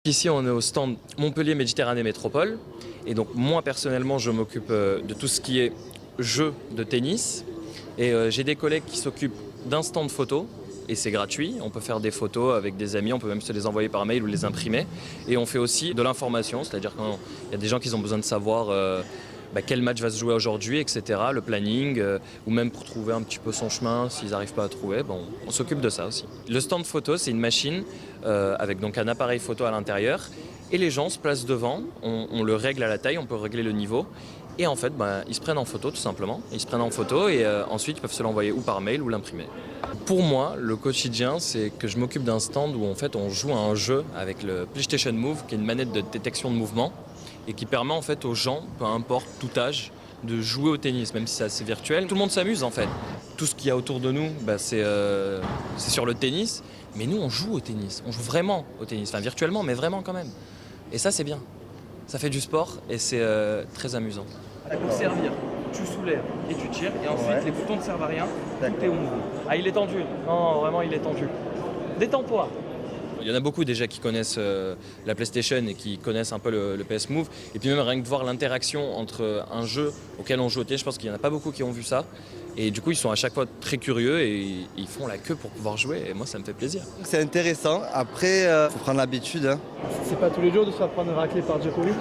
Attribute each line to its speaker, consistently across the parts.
Speaker 1: Ici, on est au stand Montpellier Méditerranée Métropole. Et donc, moi, personnellement, je m'occupe de tout ce qui est jeux de tennis. Et j'ai des collègues qui s'occupent d'un stand photo. Et c'est gratuit. On peut faire des photos avec des amis. On peut même se les envoyer par mail ou les imprimer. Et on fait aussi de l'information. C'est-à-dire qu'il y a des gens qui ont besoin de savoir quel match va se jouer aujourd'hui, etc. Le planning, ou même pour trouver un petit peu son chemin, s'ils n'arrivent pas à trouver, on s'occupe de ça aussi. Le stand photo, c'est une machine avec donc un appareil photo à l'intérieur, et les gens se placent devant, on le règle à la taille, on peut régler le niveau, et en fait, ils se prennent en photo tout simplement. Ils se prennent en photo et ensuite ils peuvent se l'envoyer ou par mail ou l'imprimer. Pour moi, le quotidien, c'est que je m'occupe d'un stand où en fait on joue à un jeu avec le PlayStation Move, qui est une manette de détection de mouvement, et qui permet en fait aux gens, peu importe tout âge, de jouer au tennis, même si c'est assez virtuel. Tout le monde s'amuse en fait. Tout ce qu'il y a autour de nous, c'est sur le tennis, mais nous on joue au tennis, on joue vraiment au tennis, enfin virtuellement, mais vraiment quand même. Et ça c'est bien, ça fait du sport et c'est très amusant. Pour servir, tu soulèves et tu tires, et ensuite les boutons ne servent à rien, tout est au mouvement. Ah, il est tendu, non vraiment il est tendu. Détends-toi. Il y en a beaucoup déjà qui connaissent la PlayStation et qui connaissent un peu le PS Move. Et puis même rien que de voir l'interaction entre un jeu auquel on joue au tennis, je pense qu'il n'y en a pas beaucoup qui ont vu ça. Et du coup, ils sont à chaque fois très curieux et ils font la queue pour pouvoir jouer. Et moi, ça me fait plaisir.
Speaker 2: C'est intéressant. Après, faut prendre l'habitude.
Speaker 3: C'est pas tous les jours de se faire prendre raclée par Djokovic?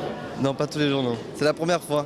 Speaker 2: Non, pas tous les jours, non. C'est la première fois.